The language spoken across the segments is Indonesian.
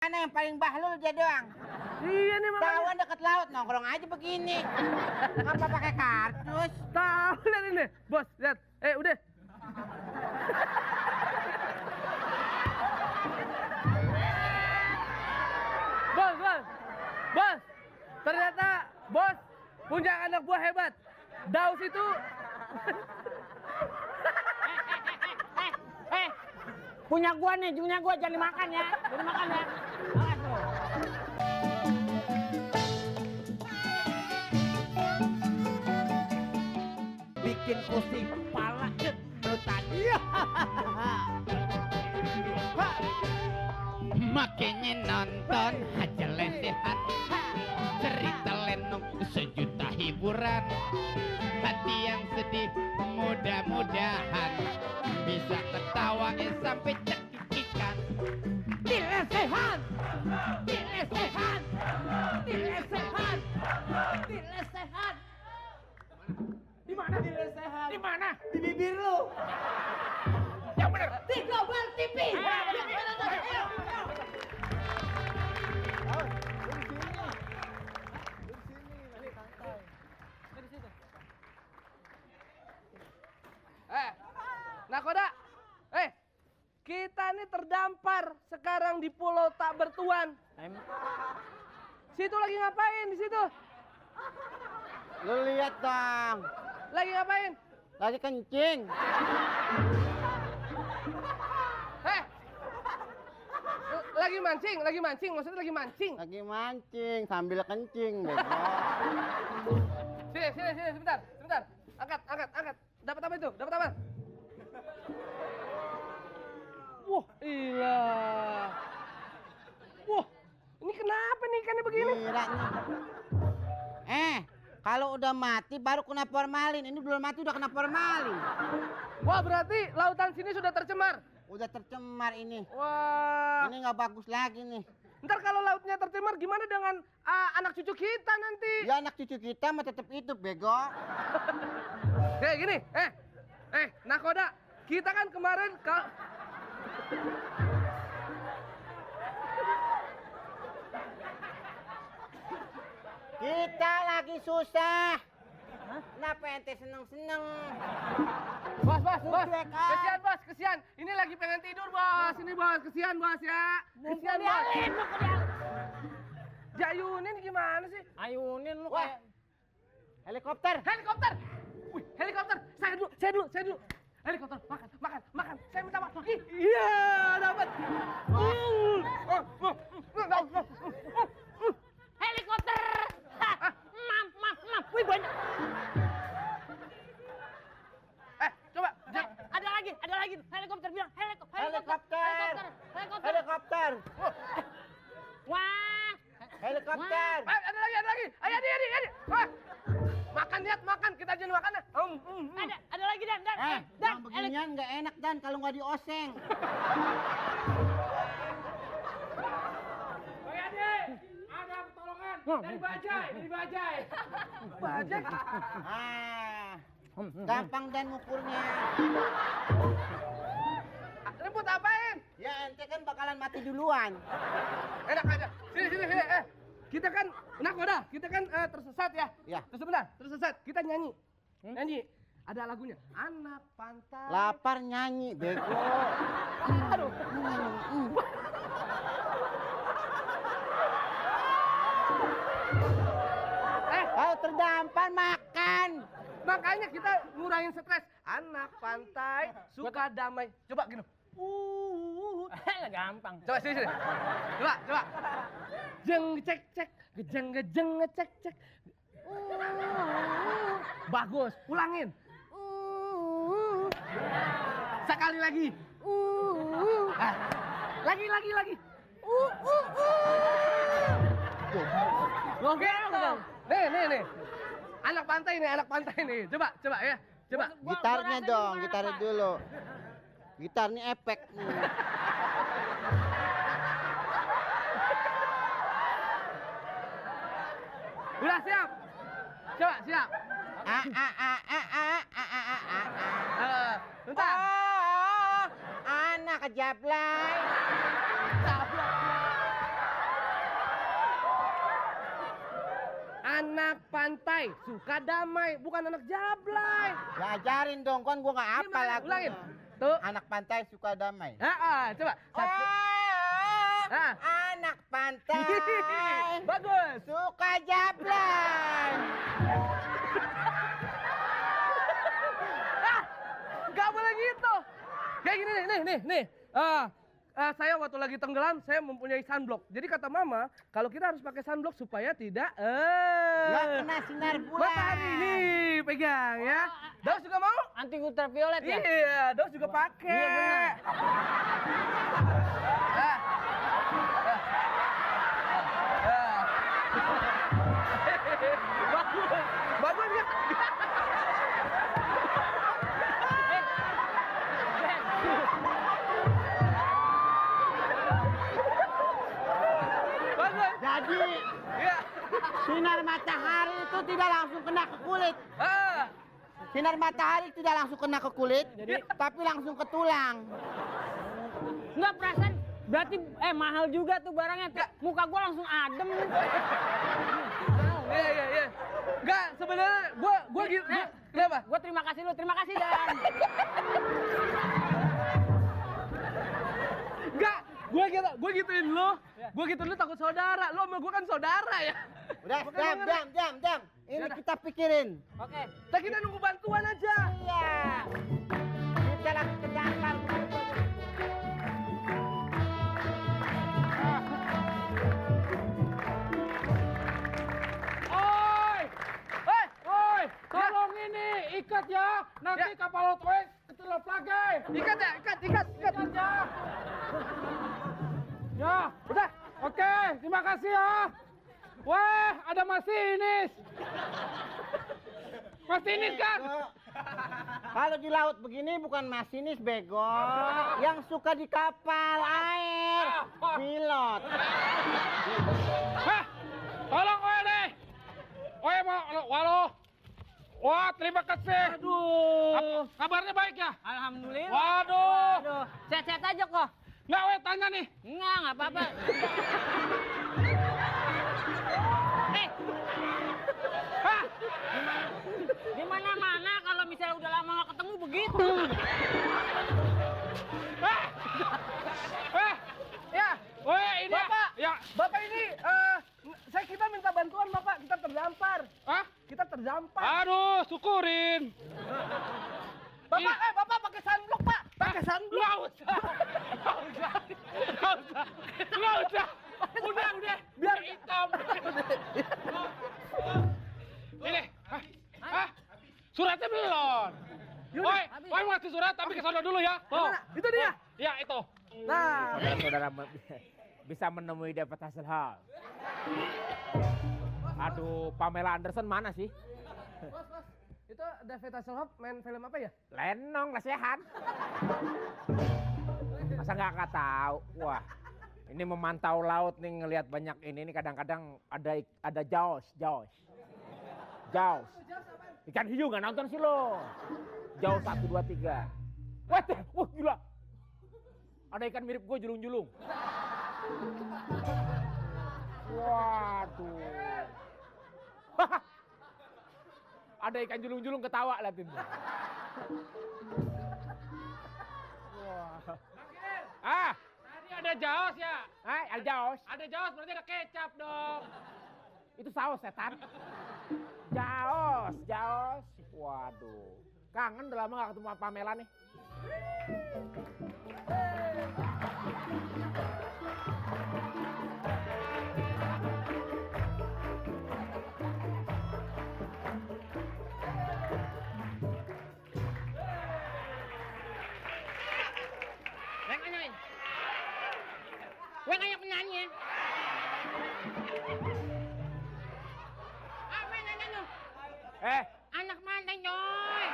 Mana yang paling bahlul dia doang. Iya nih makanya. Tawan dekat laut nongkrong aja begini. Ngapa pakai kardus? Tahu lihat ini, bos, lihat. Udah. Bos. Ternyata bos punya anak buah hebat. Daus itu. Punya gua jangan dimakan ya. Jangan dimakan ya. Makan tuh. Bikin pusing kepala kenutan. Makanya nonton aja lesehan, cerita lenong sejuta hiburan. Hati yang sedih mudah-mudahan bisa ketawa sampai cekikikan. Dilesehan. Dilesehan. Dilesehan. Dilesehan. Di mana di lesehan? Di mana? Di bibir lu. Yang benar. Di Global TV. Nakoda, kita nih terdampar sekarang di Pulau Tak Bertuan. Situ lagi ngapain di situ? Lu lihat dong. Lagi ngapain? Lagi kencing. Lagi mancing, maksudnya lagi mancing. Lagi mancing sambil kencing, bego. Sini, sebentar. Angkat. Dapat apa itu? Dapat apa? Wah, ilah. Wah, ini kenapa nih ikannya begini? Gila nih. Kalau udah mati baru kena formalin. Ini belum mati udah kena formalin. Wah, berarti lautan sini sudah tercemar. Udah tercemar ini. Wah. Ini nggak bagus lagi nih. Ntar kalau lautnya tercemar gimana dengan anak cucu kita nanti? Ya anak cucu kita mah tetap hidup, bego. Kayak gini, Nakoda, kita kan kemarin Kita lagi susah. Kenapa ente seneng-seneng? Bos, Cuek, ah. kesian. Ini lagi pengen tidur, bos. Ini bos, kesian bos ya. Kesian bos. Jayunin gimana sih? Ayunin lu Wah. kayak. Helikopter. Wih, helikopter. Saya dulu. Helikopter, makan. Saya minta makan. Iya, dapat. Helikopter. Mam. Wih banyak. Coba. Ada lagi. Helikopter bilang Helikopter. Wah. Helikopter. Ada lagi. Ayo, Adi. Wah. Makan. Kita aja makan ya. Ada lagi Dan. Yang beginian nggak enak Dan kalau nggak dioseng. Ada pertolongan dari Bajai. Bajai. Gampang Dan ngukurnya. Ribut apain? Ya ente kan bakalan mati duluan. Enak aja. Sini. Kita kan nakoda, kita kan tersesat ya. Ya. Terus sebentar, tersesat. Kita nyanyi. Nyanyi. Ada lagunya. Anak pantai. Lapar nyanyi, bego. Aduh. Kalau terdampar makan. Makanya kita ngurangin stres. Anak pantai suka damai. Coba gini. Gampang. Coba sini. Coba. Jeng cek. Gejeng ngecek. Bagus. Ulangin. Sekali lagi. Lagi. Oke dong. Nih. Anak pantai nih. Coba ya. Coba. Gitarnya dong, gitarnya dulu. Gitarnya efek. Udah siap. Coba siap. Bentar. Anak kejablay. pantai, suka damai, bukan anak jablay. Ya ajarin dong, kan gua nggak hafal Gimana? aku. Ulangin. Tuh. Anak pantai suka damai. Coba. Satu. Ah. Anak pantai Bagus. suka jablay. Gak boleh gitu. Kayak gini nih. Saya waktu lagi tenggelam, saya mempunyai sunblock. Jadi kata mama, kalau kita harus pakai sunblock supaya tidak Nggak kena sinar bulan. matahari. Nih, pegang ya. Daus juga mau? Anti ultraviolet ya? Iya, Daus juga pakai. Iya, benar. Ah. Bagus ya. Bagus. Jadi Iya. sinar matahari itu tidak langsung kena ke kulit. Sinar matahari tidak langsung kena ke kulit, tapi langsung ke tulang. Enggak perasaan, berarti mahal juga tuh barangnya. Muka gua langsung adem. Iya. Enggak, sebenarnya gua gitu. Kenapa? Gua terima kasih lu, terima kasih Dan. Enggak, gua gituin lu. Gua gituin lu takut saudara. Lu sama gua kan saudara ya. Udah, Makanya diam. Ini Yaudah. kita pikirin. Oke. Kita nunggu bantuan aja. Iya. Kita lagi ke dasar. Oi, tolong ini ikat ya. Nanti kapal laut gue ketelap lagi. Ikat ya, ikat. Ikat ya. Ya, Udah. oke, terima kasih ya. Wah, ada masinis. Masinis kan? Kalau di laut begini bukan masinis bego, yang suka di kapal air, pilot. Hah, tolong gue nih. Waduh. Wah, terima kasih. Aduh. Kabarnya baik ya? Alhamdulillah. Waduh. Sehat-sehat aja kok. Nggak, tanya nih. Enggak apa-apa. Hah? Di mana-mana kalau misalnya udah lama nggak ketemu begitu. Ya, Weh, ini Bapak. ya. Bapak ini kita minta bantuan Bapak, kita terdampar. Hah? Kita terdampar. Aduh, syukurin. Bapak, Bapak pakai sunblock, Pak. Pakai sunblock. Nggak usah. Udah. Biar Hitam. Ini. Hah? Suratnya belum. Yaudah, Woi, mau ngasih surat tapi ke sana dulu ya. Tuh. Mana? Itu dia. Ya, itu. Nah, Saudara bisa menemui David Hasselhoff. Aduh, Pamela Anderson mana sih? Bos. Itu David Hasselhoff main film apa ya? Lenong, lesehan. Masa nggak tahu? Wah, ini memantau laut nih, ngelihat banyak ini kadang-kadang ada jaws. Ikan hiu nggak nonton sih lo? Jaws 1, 2, 3. Wah, gila. Ada ikan mirip gue julung-julung. Waduh. Ada ikan julung-julung ketawa liatin. Wah. Tadi ada jaos ya? Ada jaws. Ada jaos berarti ada kecap dong. Itu saus setan. Jaos. Waduh. Kangen udah lama gak ketemu Pamela nih. Gue kayak penyanyi. Apa nanya lu? Anak mantan coy.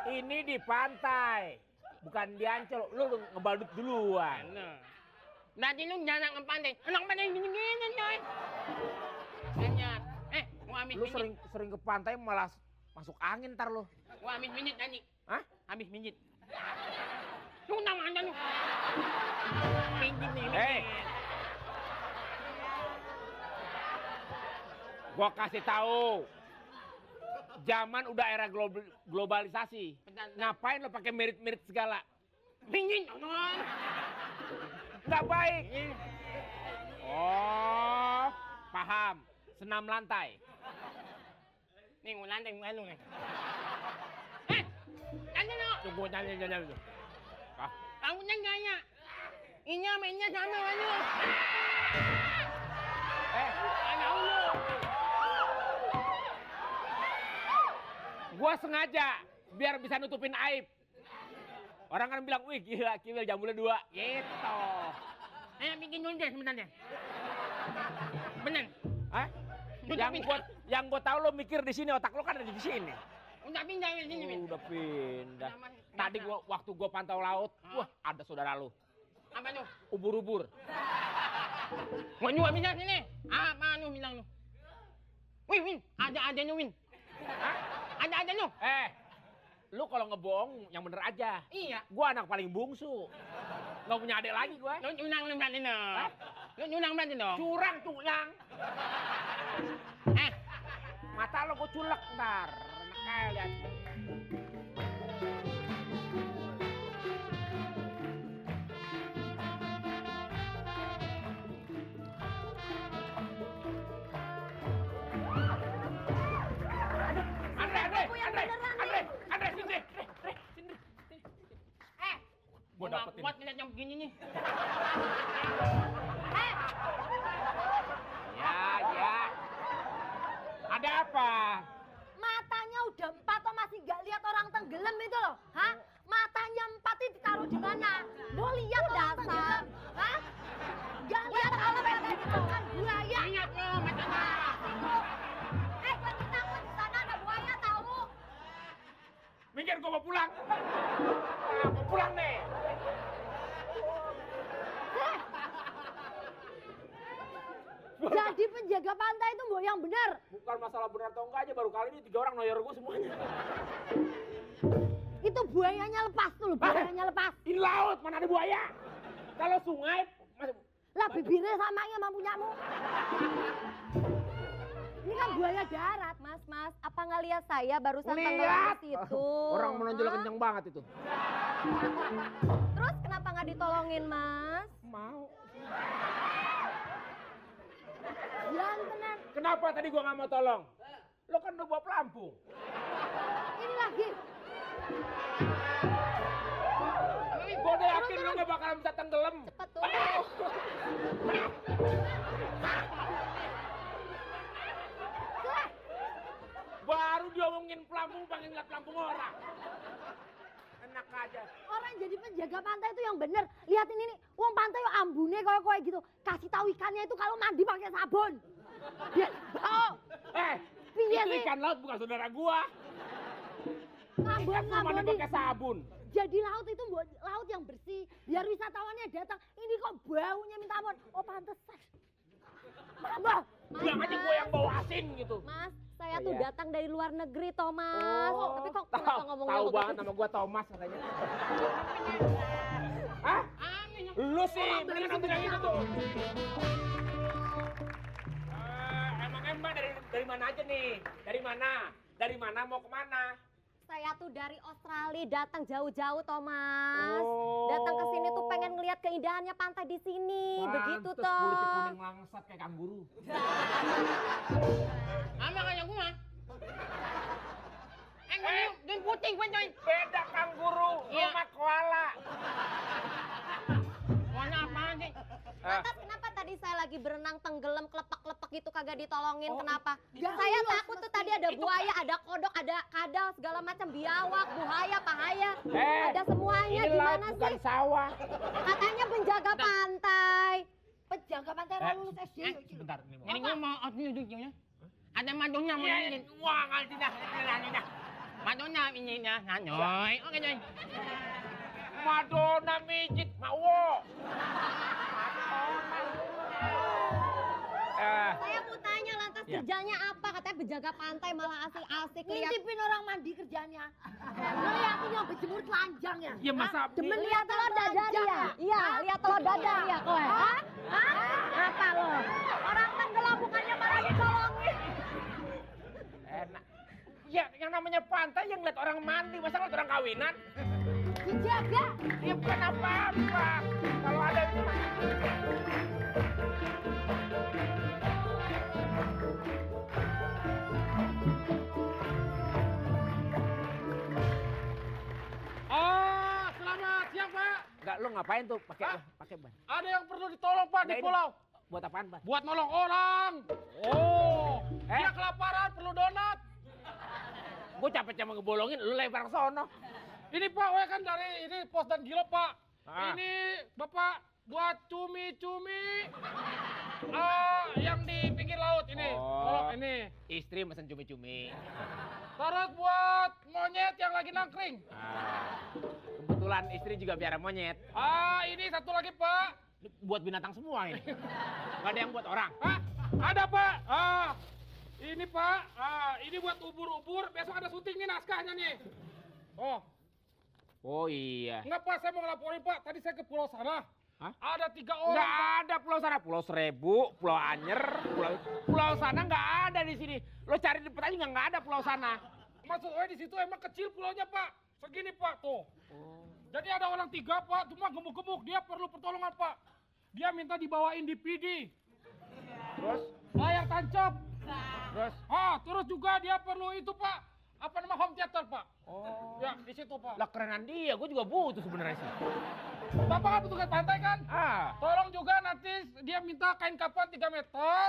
Ini di pantai. Bukan di Ancol. Lu ngebadut duluan. Berarti lu jangan ke pantai. Anak pantai gini-gini coy. Banyak. Mau habis Lu minit. sering ke pantai malah masuk angin ntar lu. Gua habis minit tadi. Hah? Habis minit. Lu nama anda lu. Minit nih. Hei. Gua kasih tahu. Zaman udah era globalisasi. Ngapain lo pakai merit-merit segala? Bingin, non. Nggak baik. Oh, paham. Senam lantai. Nih, ulan deh, anu nih. Ano no? Tunggu nyanyi. Ah, Ako nang gaya. Inya, mainnya sana, ano? Ano lo? gua sengaja biar bisa nutupin aib. Orang kan bilang, wih gila, Kimil jambulnya 2. Gitu. Bikin dulu deh sebenarnya. Bener. Hah? Nutupin. Yang gua tahu lo mikir di sini, otak lo kan ada di sini. Udah pindah ke sini, Min. Udah pindah. Zaman- Tadi waktu gua pantau laut, wah ada saudara lo. Apa tuh? Ubur-ubur. Mau nyuap pindah sini. Ano bilang lo? Win, ada lo, Win. Hah? Ada lo. Lu kalau ngebohong yang bener aja. Iya. Gua anak paling bungsu. Nggak punya adik lagi gua. Lo nyunang lo berarti no. Lo nyunang berarti no. Curang tuh yang. Mata lo gua culek ntar. Enak kayak lihat. Andre, sini. Gua dapetin. Buat ngeliat yang begini nih. Ya. Ada apa? Matanya udah 4 kok masih nggak lihat orang tenggelam itu loh, hah? Matanya 4 itu ditaruh di mana? Lo lihat dasar, hah? Nggak lihat kalau mereka dimakan buaya. Ingat lo, matanya. Gue takut di sana ada buaya tahu. Minggir, gua mau pulang. Mau pulang nih. Jadi penjaga pantai itu mbok yang benar. Bukan masalah benar atau enggak aja, baru kali ini 3 orang noyor gua semuanya. Itu buayanya lepas tuh, buayanya lepas. Ini laut, mana ada buaya? Kalau sungai, masih... Lah bibirnya samanya sama punyamu. Ini kan buaya darat. Mas, apa nggak lihat saya barusan tenggelam di situ? Orang menonjol kenceng banget itu. Terus kenapa nggak ditolongin, Mas? Mau. Jangan tenan. Kenapa tadi gua nggak mau tolong? Lo kan udah bawa pelampung. Ini lagi. Gua udah yakin lo nggak bakalan bisa tenggelam. Cepet tuh. Baru diomongin pelampung, pengen ngeliat pelampung orang. Enak aja. Orang jadi penjaga pantai itu yang bener. Lihatin ini, uang pantai yo ambune koyo-koyo gitu. Kasih tahu ikannya itu kalau mandi pakai sabun. Biar bau. Piye Itu sih? ikan laut bukan saudara gua. Ikan mandi Ngambon-ngamboni. pakai sabun. Jadi laut itu laut yang bersih. Biar wisatawannya datang. Ini kok baunya minta ampun. Oh pantesan. Mama. Bilang aja gua yang bawa asin gitu. Mas, saya tuh Iya. datang dari luar negeri, Thomas. Tapi kok kenapa ngomongnya tahu begitu? banget nama gua Thomas katanya. Hah? Lu sih, beneran nonton yang itu tuh. Emangnya Mbak dari mana aja nih? Dari mana? Dari mana mau kemana? Saya tuh dari Australia datang jauh-jauh, Thomas. Oh. Datang ke sini tuh pengen ngelihat keindahannya pantai di sini. Begitu Pantes toh. kulitnya kuning langsat kayak kanguru. Ama kayak gua. Gua putih gua coy. Beda kanguru, Iya. rumah koala. Warna apa sih? Lantas kenapa tadi saya lagi berenang tenggelam kelepak-kelepak gitu kagak ditolongin? Oh, Kenapa? Saya takut tuh tadi ada buaya, ada kodok, ada kadal, segala macam biawak, buaya, pahaya. Ada semuanya. Ini laut Gimana bukan sih? sawah. Katanya penjaga pantai. Penjaga pantai lulus SD. Sebentar ini mau. Jadi gua mau out dulu dulunya. Ada Madonna mau nyanyiin. Wah, ngerti dah. Madonna ini dah, nanoy. Oke coy. Madonna mijit, mau. Saya mau tanya lantas Ya. kerjanya apa? Katanya penjaga pantai malah asik-asik ngintipin orang mandi kerjanya. Ngeliatin yang berjemur telanjangnya. Ya masa Demen lihat telur dadar ya? Iya, lihat telur dadar ya kowe. Hah? Apa lo? Orang tenggelam bukannya malah ditolongin. Ya, yang namanya pantai yang lihat orang mandi, masa lihat orang kawinan? Dijaga. Ya bukan apa-apa. Kalau ada itu. Selamat siang, Pak. Enggak, lo ngapain tuh pakai ban? Ada yang perlu ditolong, Pak, di Nggak, ini pulau. Buat apaan, Ban? Buat nolong orang. Oh, dia kelaparan, perlu donat. Gue capek-capek ngebolongin, lu lempar ke sono. Ini, Pak, saya kan dari ini Pos dan Gilo, Pak. Ah. Ini, Bapak, buat cumi-cumi. Yang di pinggir laut ini. Tolong ini. Istri mesen cumi-cumi. Terus buat monyet yang lagi nangkring. Kebetulan istri juga biara monyet. Ini satu lagi, Pak. Ini buat binatang semua ini. Gak ada yang buat orang. Ada, Pak. Ini, Pak. Ini buat ubur-ubur. Besok ada syuting nih naskahnya nih. Oh iya. Enggak, Pak. Saya mau ngelaporin, Pak. Tadi saya ke pulau sana. Hah? Ada 3 orang. Nggak ada pulau sana, Pulau Seribu, Pulau Anyer, pulau sana nggak ada di sini. Lo cari di peta juga nggak ada pulau sana. Maksud saya di situ emang kecil pulaunya, Pak. Segini, Pak, tuh. Jadi ada orang 3, Pak. Cuma gemuk-gemuk. Dia perlu pertolongan, Pak. Dia minta dibawain DVD. Terus? Layar tancap. Terus? Terus juga dia perlu itu, Pak. Apa nama home theater, Pak? Ya, di situ, Pak. Lah kerenan dia, gue juga butuh sebenarnya sih. Bapak kan petugas pantai kan? Tolong juga nanti dia minta kain kapan 3 meter.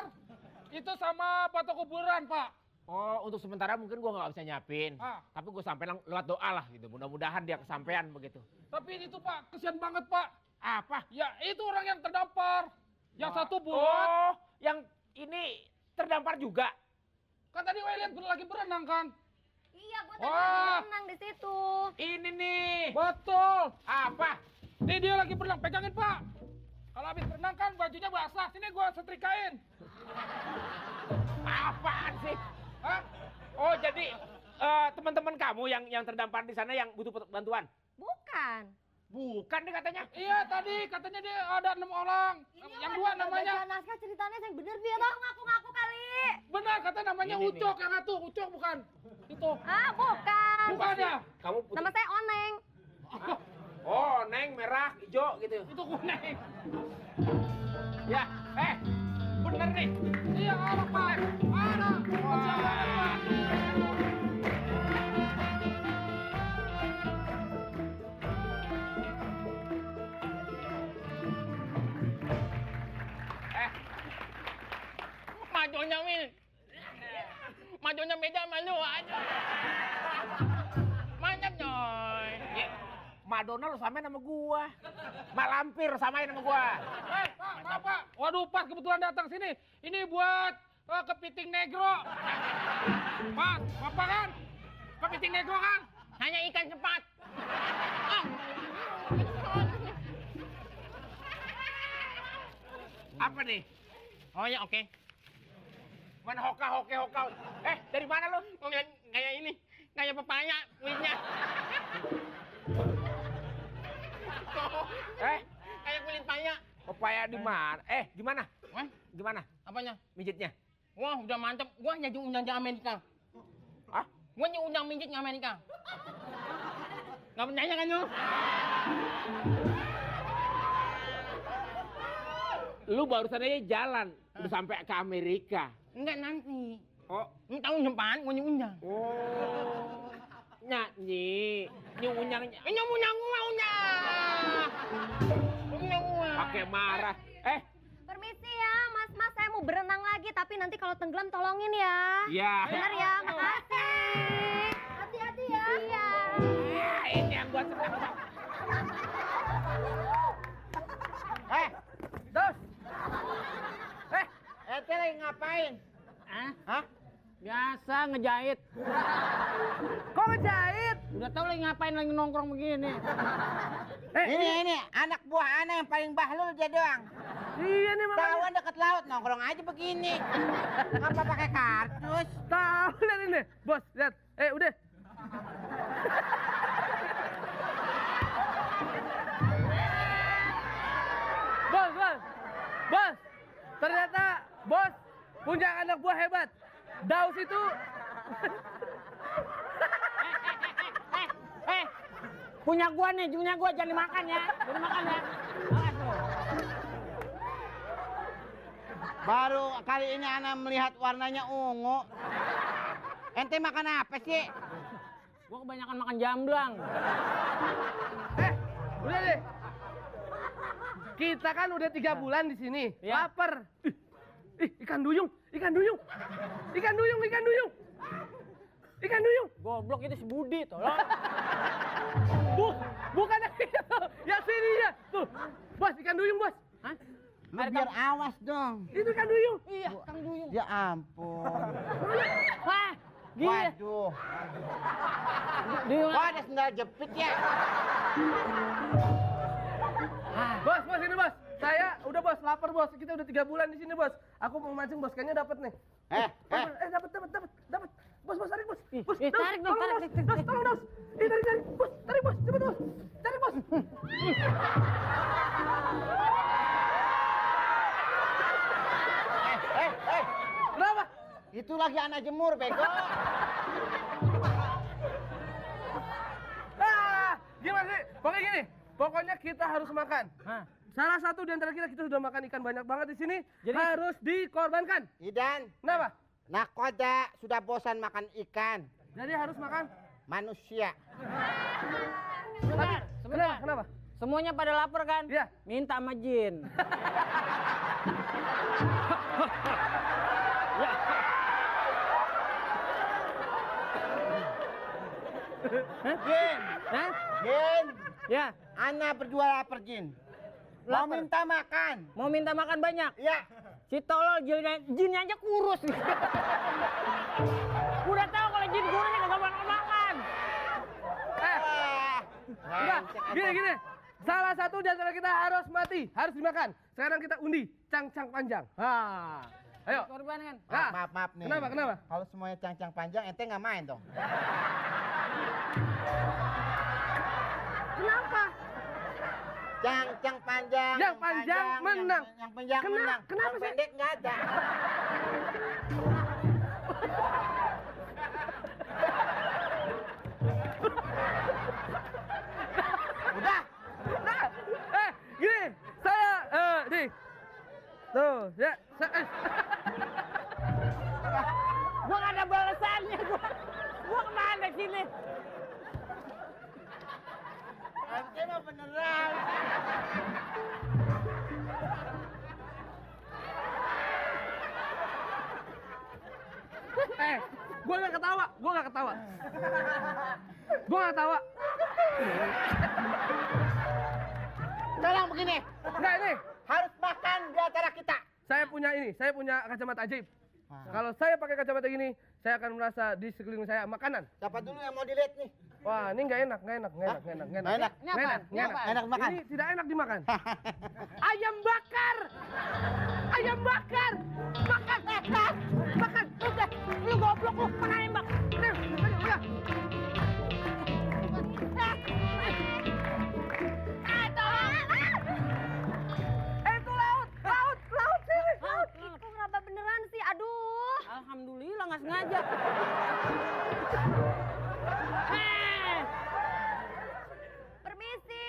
Itu sama batu kuburan, Pak. Oh, untuk sementara mungkin gue nggak bisa nyiapin. Tapi gue sampein lewat doa lah gitu. Mudah-mudahan dia kesampean begitu. Tapi itu, Pak, kesian banget, Pak. Apa? Ya, itu orang yang terdampar. Yang satu bulat. Oh, yang ini terdampar juga. Kan tadi saya lihat lagi berenang kan? Iya, gua tadi lagi renang di situ. Ini nih. Betul. Apa? Nih dia lagi berenang, pegangin, Pak. Kalau habis berenang kan bajunya basah. Sini gua setrikain. Apaan sih? Oh, jadi teman-teman kamu yang terdampar di sana yang butuh bantuan? Bukan. Bukan nih katanya. Iya, tadi katanya dia ada 6 orang. Yang 2 namanya. Baca naskah ceritanya yang bener biar lo ngaku-ngaku kali. Benar, katanya namanya Ini Ucok yang satu. Ucok bukan? Itu. Bukan. Bukan ya? Kamu putih. Nama saya Oneng. Oh, neng merah, hijau gitu. Itu kuning. Ya, bener nih. Iya, ada, Pak. Ada. Kesian banget, Pak. Majunya, Wil. Majunya beda sama lu. Aduh. Mantap, coy. Madonna lu samain sama gua. Mak Lampir samain sama gua. Pak, Pak. Waduh, Pak, kebetulan datang sini. Ini buat kepiting negro. Pak, apa kan? Kepiting negro kan? Hanya ikan cepat. Apa nih? Oh ya, oke. Mana hoka. Dari mana lu? Oh, kayak ini. Kayak pepaya kulitnya. Kayak kulit paya. Pepaya di mana? Gimana? Gimana? Apanya? Mijitnya? Wah, udah mantep. Gua jadi undang di Amerika. Hah? Gua diundang mijit di Amerika. Nggak percaya kan lu? Lu barusan aja jalan. Udah sampai ke Amerika. Enggak nanti. Oh. Ini tahun depan gua diundang. Oh. Nyanyi. Nyunyangnya. Nyunyang gua undang. Nyunyang gua. Pakai marah. Permisi ya, Mas, saya mau berenang lagi, tapi nanti kalau tenggelam tolongin ya. Iya. Bener ya, makasih. Hati-hati ya. Iya. Ini yang gua senang. Dos. Ente lagi ngapain? Hah? Biasa ngejahit. Kok ngejahit? Udah tau lagi ngapain lagi nongkrong begini. Ini anak buah anak yang paling bahlul dia doang. Iya nih makanya. Tahuan dekat laut nongkrong aja begini. Ngapa pakai kardus? Tahu lihat ini. Bos, lihat. Udah. Bos. Ternyata bos punya anak buah hebat. Daus itu Punya gua nih, punya gua jangan dimakan ya. Jangan dimakan ya. Makan tuh. Baru kali ini ana melihat warnanya ungu. Ente makan apa sih? Gua kebanyakan makan jamblang. Udah deh. Kita kan udah 3 bulan di sini. Iya. Lapar. Ikan duyung. Ikan duyung. Ikan duyung, ikan duyung. Ikan duyung. Goblok itu si Budi tolong. Bukan yang itu. Yang sini ya. Tuh. Bos, ikan duyung, Bos. Hah? Lu biar awas dong. Itu ikan duyung. Iya, Kang Duyung. Ya ampun. Wah, gila. Waduh. Duyung. Kok ada sendal jepit ya? Bos, ini bos. Saya udah bos, lapar bos. Kita udah 3 bulan di sini bos. Aku mau mancing bos, kayaknya dapat nih. Dapat. Bos, tarik bos. Bos, tarik dong, tolong, tarik. Bos, tolong bos. Tarik. Bos, tarik bos, cepet bos. Tarik bos. Kenapa? Itu lagi anak jemur, bego. Gimana sih? Pokoknya gini. Pokoknya kita harus makan. Hah? Salah satu di antara kita sudah makan ikan banyak banget di sini. Jadi harus dikorbankan. Idan, Kenapa? nakoda sudah bosan makan ikan. Jadi harus makan. Manusia. Sebentar. Kenapa? Semuanya pada lapar kan? Iya. Minta sama Jin. Jin, Hah? Jin, Ya, ana berdua lapar, Jin. Mau Lapar. minta makan. mau minta makan banyak. Ya, Si tolol jinnya aja kurus. Udah tahu kalau jin kurus kagak bakal makan. Udah, gini. Salah satu di antara kita harus mati, harus dimakan. Sekarang kita undi, cang-cang panjang. Ayo. Korban kan? maaf nih. Kenapa? Kalau semuanya cang-cang panjang, ente nggak main dong. Kenapa? Cang-cang panjang. Yang panjang menang. Yang panjang menang. Kenapa Yang sih? pendek nggak ada. Udah. Gini, saya, nih. Tuh, ya. Gua gak ada balasannya gua kemana sini? Ente mah beneran. Gua nggak ketawa. Gua nggak ketawa. Tolong begini. Enggak ini. Harus makan di antara kita. Saya punya kacamata ajaib. Kalau saya pakai kacamata gini, saya akan merasa di sekeliling saya makanan. Siapa dulu yang mau dilihat nih? Wah, ini nggak enak. Nggak enak? Nggak enak. Enak makan. Ini tidak enak dimakan. Ayam bakar. Makan. Udah, lu goblok lu makan ayam bak. Udah. Itu laut sini. Itu kenapa beneran sih? Aduh. Alhamdulillah nggak sengaja. Permisi.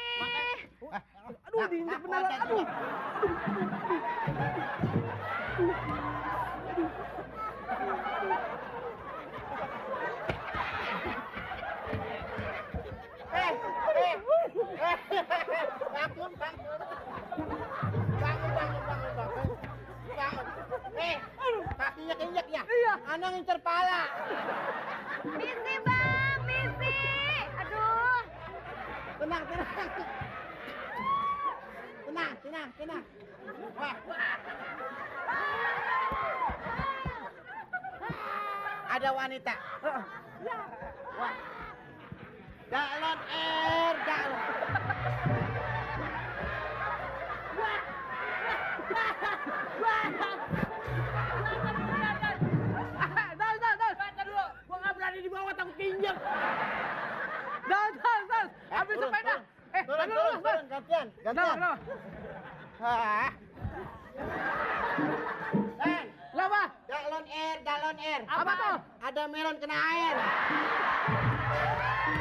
Aduh, diinjek beneran. Aduh. Bangun. Kakinya keinjek ya? Iya. Ana ngincer pala. Misi bang, misi. Aduh. Tenang. Wah. Ada wanita. Wah. Galon air, galon. Gua nggak berani di bawah takut keinjek. Daun. Ambil sepeda. Turun, gantian. Kenapa? Hah. Kenapa? Galon air. Apa tuh? Ada melon kena air.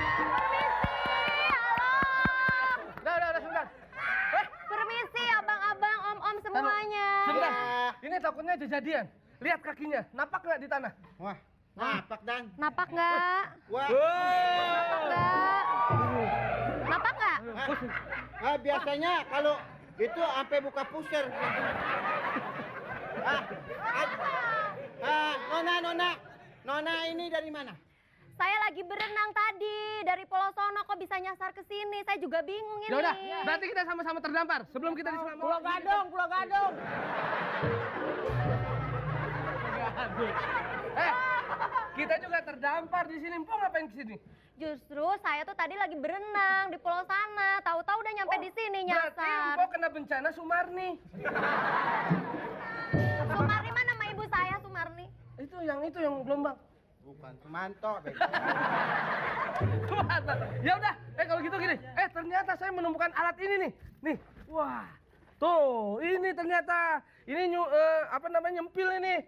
Permisi. Halo. takutnya kejadian. Lihat kakinya, napak nggak di tanah? Wah, napak dan. Napak nggak? Wah, Nggak. Napak nggak? biasanya kalau itu sampai buka pusar. Nona ini dari mana? Saya lagi berenang tadi dari Pulau Sono, kok bisa nyasar ke sini? Saya juga bingung ini. Ya udah, berarti kita sama-sama terdampar sebelum kita diselamatkan. Pulau Gadung, Pulau Gadung. Kita juga terdampar di sini. Empok ngapain ke sini? Justru saya tuh tadi lagi berenang di pulau sana. Tahu-tahu udah nyampe di sini Berarti nyasar. Empok kena bencana Sumarni. Sumarni mana nama ibu saya Sumarni? Itu yang gelombang. Bukan, Sumanto. Ya udah, kalau gitu gini. Ternyata saya menemukan alat ini nih. Nih, wah. Tuh, ini ternyata nyempil ini.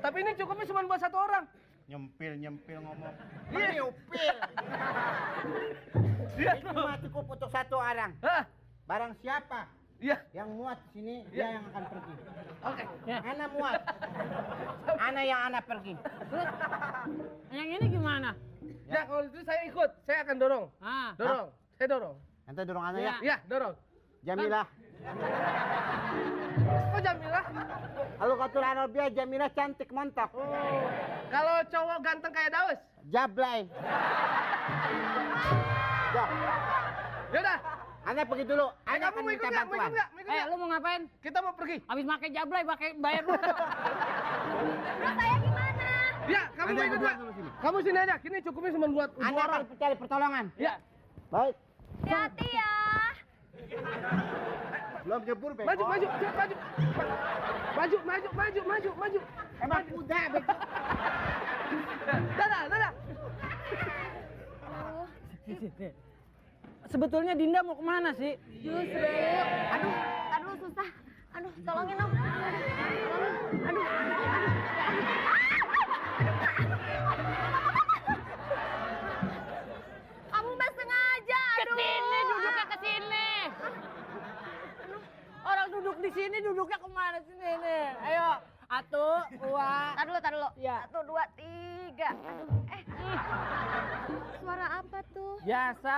Tapi ini cukupnya cuma buat satu orang. Nyempil ngomong. Iya. Nyempil. Iya Itu mah cukup untuk satu orang. Hah? Barang siapa Iya. yang muat di sini, Iya. dia yang akan pergi. Oke. Ana muat. Ana yang ana pergi. Yang ini gimana? Ya, kalau itu saya ikut. Saya akan dorong. Ah. Dorong. Saya dorong. Nanti dorong ana ya. Iya, dorong. Jamilah. Kok Jamilah? Kalau kata Arabia Jamilah cantik mantap. Kalau cowok ganteng kayak Daus? Jablay. Dah. Yaudah. Ana pergi dulu. Ana Kamu akan mau ikut minta nggak? Mau bantuan. ikut nggak? Mau ikut nggak? Lu mau ngapain? Kita mau pergi. Habis pakai jablay, bayar dulu. Terus saya gimana? Ya, kamu Anda mau ikut berdua nggak? sama sini. Kamu sini aja. Kini cukupnya cuma buat dua Ana orang. akan cari pertolongan. Ya. Baik. Hati-hati ya. Belum jebur, Bego. Maju, cepet maju. Emang kuda, Bego. Dadah. Sebetulnya Dinda mau kemana sih? Justru. Aduh susah. Aduh, tolongin dong. Aduh. Kamu mah sengaja. Aduh. Kesini, duduknya kesini. Orang duduk di sini, duduknya kemana sini nih? Ayo, atu, dua. Tar dulu. Ya. 1, 2, 3. Suara apa tuh? Biasa,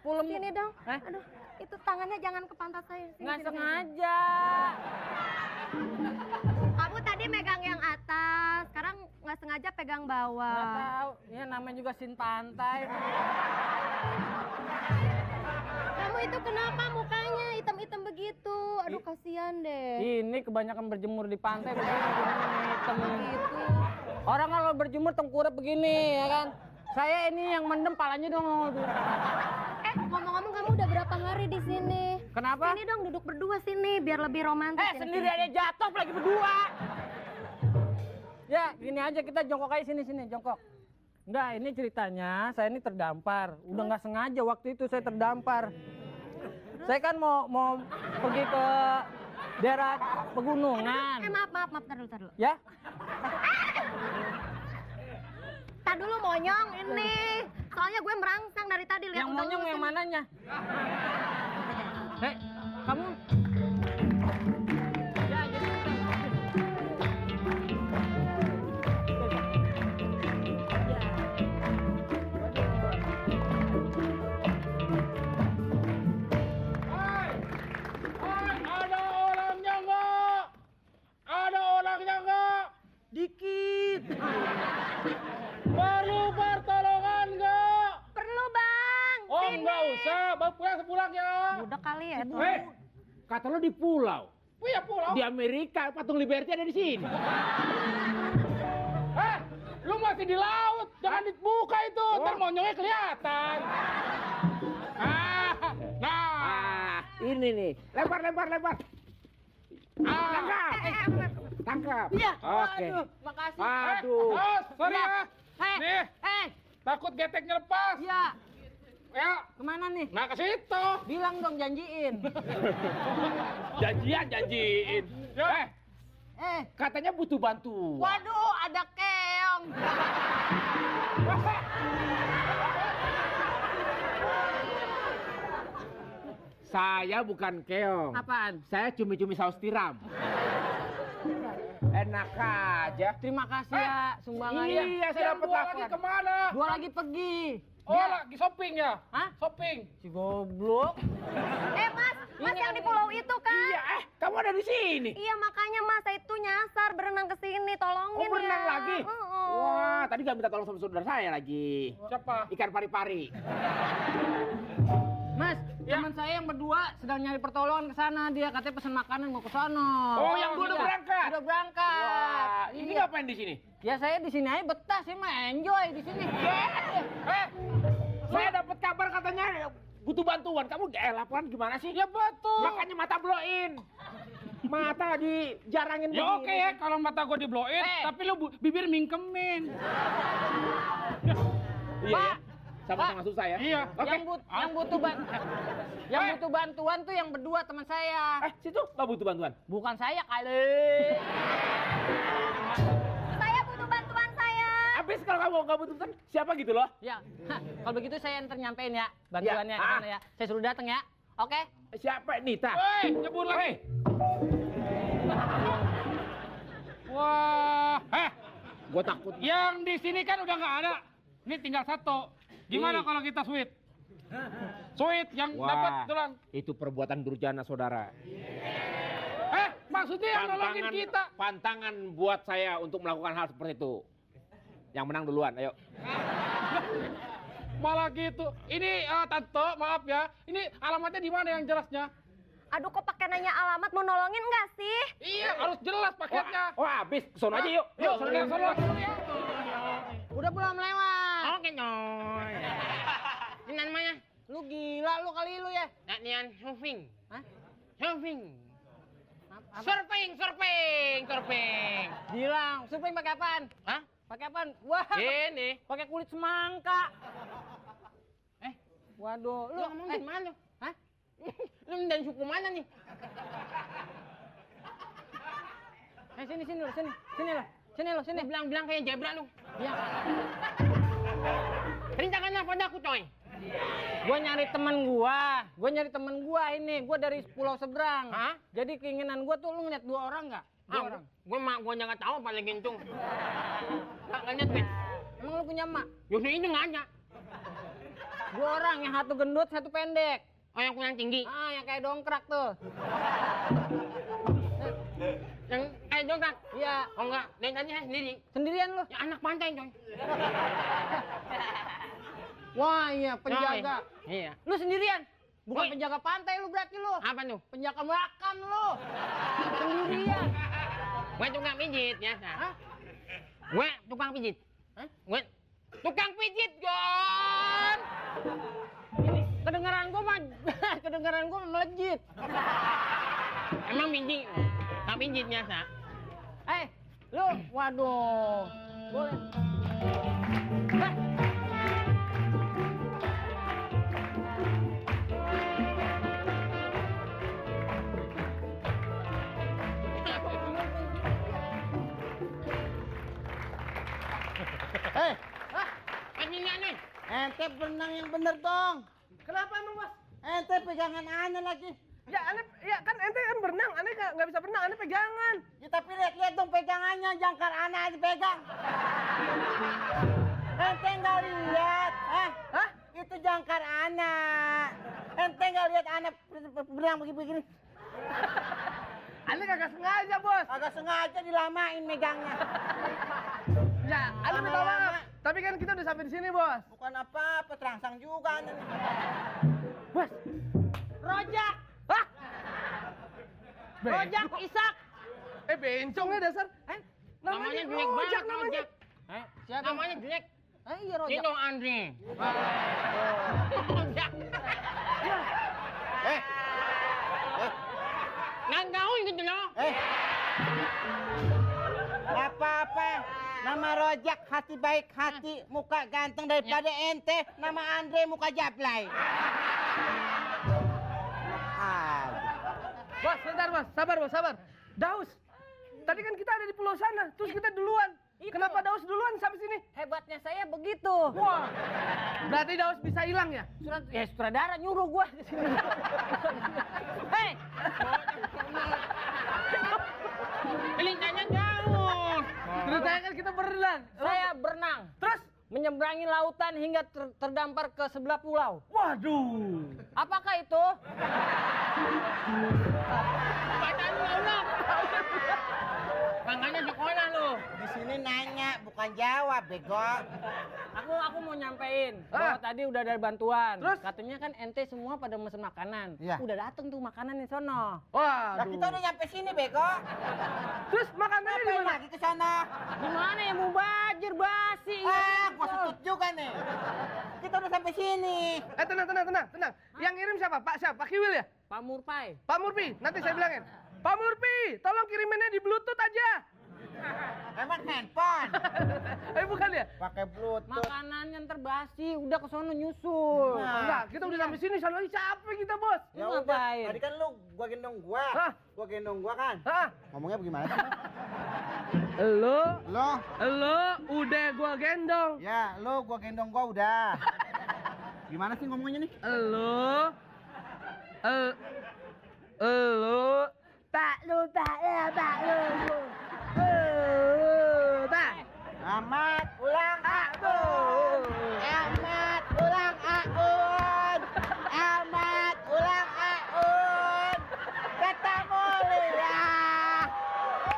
pulem. Sini dong. Eh? Aduh, itu tangannya jangan ke pantat saya. Sini, Nggak sini, sini. sengaja. Kamu tadi megang yang atas, sekarang nggak sengaja pegang Nggak bawah. tahu. Ya namanya juga sin pantai. Kamu itu kenapa mukanya hitam-hitam begitu? Aduh, kasihan deh. Ini kebanyakan berjemur di pantai begini hitam. Gitu. Orang kalau berjemur tengkurap begini, ya kan? Saya ini yang mendem palanya dong. Ngomong-ngomong kamu udah berapa hari di sini? Kenapa? Sini dong duduk berdua sini biar lebih romantis. Sini, Sendiri sini. aja jatuh lagi berdua. Ya, gini aja kita jongkok aja sini jongkok. Enggak, ini ceritanya saya ini terdampar. Udah nggak sengaja waktu itu saya terdampar. Saya kan mau pergi ke daerah pegunungan. Maaf, tar dulu. Ya? Tar dulu monyong ini. Soalnya gue merangsang dari tadi lihat Yang udah monyong yang ngurusin. mananya? Kamu ya jadi Ada orangnya nggak? Dikit. Perlu pertolongan nggak? Perlu bang. Oh, Sini. nggak usah. Bapak pulang ya. Budak kali ya tuh. Kata lo di pulau. Oh iya pulang. Di Amerika, patung Liberty ada di sini. Lu masih di laut. Jangan dibuka itu. Ntar monyongnya kelihatan. Ini nih. Lempar. Tangkap. Iya. Oke. Aduh, makasih. Aduh. Sorry ya. Nih, Hei, takut geteknya lepas. ya. Ya, Kemana nih? nah ke situ. Bilang dong janjiin. Janjiin. Katanya butuh bantuan. Waduh, ada keong. Saya bukan keong. Apaan? Saya cumi-cumi saus tiram. Enak aja. Terima kasih ya sumbangannya. Iya, saya Yang dapat dua lagi laporan. kemana? Dua lagi pergi. Oh, lagi shopping ya? Hah? Shopping. Si goblok. Mas yang di pulau itu kan? Iya, kamu ada di sini. Iya makanya Mas, saya itu nyasar berenang ke sini, tolongin Oh, berenang ya. lagi? Wah, tadi gak minta tolong sama saudara saya lagi. Siapa? Ikan pari-pari. Mas, teman saya yang berdua sedang nyari pertolongan ke sana. Dia katanya pesan makanan mau ke sana. Oh, yang udah Iya, berangkat? Udah berangkat. Wah, ini Iya. ngapain di sini? Ya saya di sini aja betah, saya mah enjoy di sini. Saya dapat kabar katanya butuh bantuan. Kamu laporan gimana sih? Ya betul. Makanya mata bloin. Mata dijarangin Ya oke ya kalau mata gue dibloin, tapi lu bibir mingkemin. Iya, ya. Sama-sama susah ya. Iya. Oke. Yang butuh bantuan tuh yang berdua teman saya. Situ nggak butuh bantuan. Bukan saya kali. Saya butuh bantuan saya. Habis kalau kamu nggak butuh bantuan, siapa gitu loh? Ya, kalau begitu saya ntar nyampein ya bantuannya Ya. ke sana ya. Saya suruh datang ya. Oke? Siapa? Nita. Hei, nyebur lagi. Wah, Gue takut. yang di sini kan udah nggak ada. Ini tinggal satu. Gimana kalau kita sweet? Sweet yang dapat tulang. Itu perbuatan durjana, saudara. Maksudnya yang nolongin kita. Pantangan buat saya untuk melakukan hal seperti itu. Yang menang duluan, ayo. Malah gitu. Ini Tante, maaf ya. Ini alamatnya di mana yang jelasnya? Aduh kok pakai nanya alamat, mau nolongin nggak sih? Iya, harus jelas paketnya. Wah, habis. Sono aja yuk. Yuk, sono. Udah pulang melewat. Oke, Nyoy. Ini namanya? Lu gila lu kali lu ya. Latihan surfing. Hah? Surfing. Apa? Surfing. Bilang, surfing pakai apaan? Hah? Pakai apaan? Wah, Ini. pakai kulit semangka. Waduh, Lu lu ngomong di mana lu? Hah? Lu dari suku mana nih? Sini lo, sini. Lu bilang-bilang kayak zebra lu. Ya, Perintahkan apa padaku, coy? gua nyari temen gua ini. Gua dari pulau seberang. Hah? Jadi keinginan gua tuh lu ngeliat 2 orang nggak? 2 orang. Gue nggak tahu apa lagi untung. Nggak lihat, Win. Emang lu punya emak? Yaudah ini nggak ada. 2 orang, yang satu gendut, satu pendek. Oh, yang kurang tinggi. Yang kayak dongkrak tuh. Yang kayak dongkrak. Iya, Oh enggak, dari tadi saya sendiri. sendirian lu. Ya anak pantai, coy. Wah, iya penjaga. Coy. Iya. Lu sendirian? Bukan Woi. penjaga pantai lu berarti lu. Apa tuh? Penjaga makam lu. Sendirian. Gue tukang pijit, ya. Hah? Gue tukang pijit. Hah? Gue tukang pijit, Gon. Kedengaran gua melejit. Emang pijit. Tukang pijit biasa. Lu, waduh. Boleh. Hah? Anjingnya nih. Ente berenang yang bener dong. Kenapa emang Mas? Ente pegangan aneh lagi. Ya kan ente kan berenang, ane nggak bisa berenang, ane pegangan. Ya tapi lihat dong pegangannya, jangkar aneh aja pegang. Ente nggak lihat, Hah? Itu jangkar anak. Ente nggak lihat anak berenang begini-begini. Ane kagak sengaja bos. Agak sengaja dilamain megangnya. Ya, ane minta maaf. Tapi kan kita udah sampai di sini bos. Bukan apa-apa, terangsang juga. Bos. Rojak. Hah? Rojak, Isak. Bencongnya dasar. Namanya jelek Rojak banget, namanya. Rojak. Siapa? Namanya jelek. Iya Rojak. Itu Andre. Rojak. Nggak gaul gitu loh. Gak apa-apa. Nama Rojak hati baik hati, muka ganteng daripada ente. Nama Andre muka jablay. Bos, sebentar bos. Sabar bos, sabar. Daus. Tadi kan kita ada di pulau sana, terus kita duluan. Kenapa Daus duluan sampai sini? Hebatnya saya begitu. Wah. Berarti Daus bisa hilang ya? Sutradara nyuruh gua ke sini. Pelintanya jauh. menyeberangi lautan hingga terdampar ke sebelah pulau. Waduh. Apakah itu? Bacaan lu ulang. Makanya sekolah lu. Di sini nanya, bukan jawab, bego. Aku mau nyampein bahwa tadi udah ada bantuan. Terus? Katanya kan ente semua pada mesen makanan. Iya. Udah dateng tuh makanan di sono. Nah, Waduh. kita udah nyampe sini, bego. Terus makanannya di Ngapain mana? lagi ke sana? Gimana ya mau bajir basi? Gua setut juga nih. Kita udah sampai sini. Tenang. Yang ngirim siapa? Pak siapa? Pak Kiwil ya? Pak Murpai. Pak Murpi, nanti saya bilangin. Pak Murpi, tolong kiriminnya di Bluetooth aja. Emang handphone. Bukan ya? Pakai Bluetooth. Makanannya ntar basi, udah ke sono nyusul. Enggak, kita udah sampai sini, soalnya capek kita, Bos. Ya Lu udah, ngapain? tadi kan lu gua gendong gua. Hah? Gua gendong gua kan. Hah? Ngomongnya bagaimana sih? Lo Lo? udah gua gendong. Ya, lu gua gendong gua udah. Gimana sih ngomongnya nih? Lo Pak lu. Amat ulang aun. Amat ulang aun. Amat ulang aun. Kata mulia.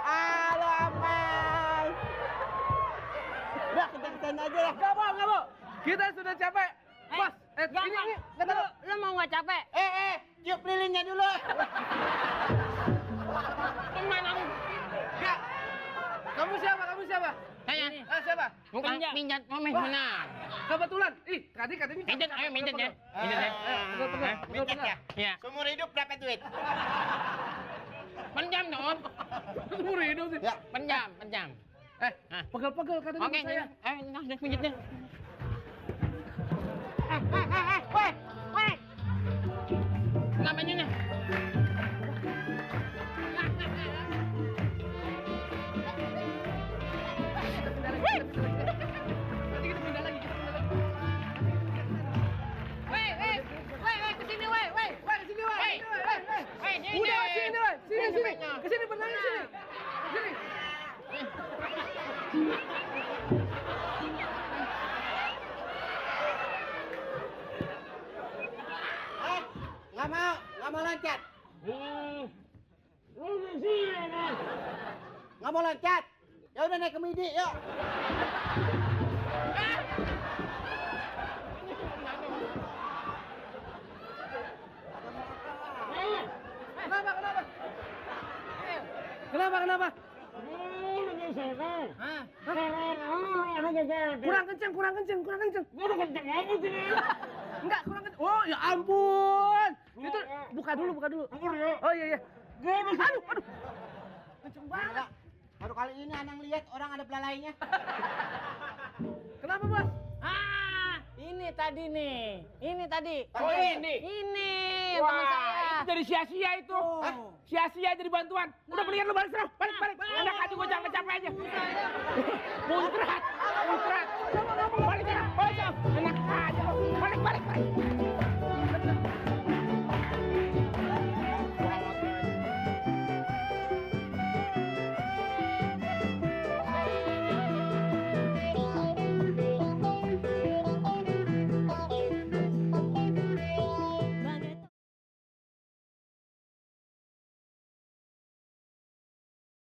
Halo Amat. Udah kita kesana aja ya. Nggak mau. Kita sudah capek. Bos, ini, kata lo. Lu mau nggak capek? Tiup lilinnya dulu. Kemana lu? Nggak. Kamu siapa? Saya. Siapa? Bukan pinjat momen benar. Kebetulan. Katanya. Pinjat, ayo pinjat ya. Pinjat ya. Minyak ya? Ya. Seumur hidup dapat duit. Penjam dong. Seumur hidup sih. Ya. Penjam. Pegel-pegel katanya Oke, saya. ayo langsung pinjatnya. Weh. Namanya nih. Udah, sini, weh. Sini. Kesini, benangin sini. Sini. Nggak mau loncat. Nggak mau loncat. Ya udah naik ke midi, yuk. Kenapa? Kurang kenceng. Enggak, kurang kenceng. Oh, ya ampun. Itu buka dulu. Oh iya. Aduh. Kenceng banget. Baru kali ini Anang lihat orang ada belalainya. Kenapa, Bos? Ini tadi nih. Ini tadi. Oh, ini. Ini yang teman saya. Itu dari sia-sia itu. Sia-sia jadi bantuan. Udah mendingan lu balik sana. Balik. Anak aja gua jangan capek aja. Muntrat.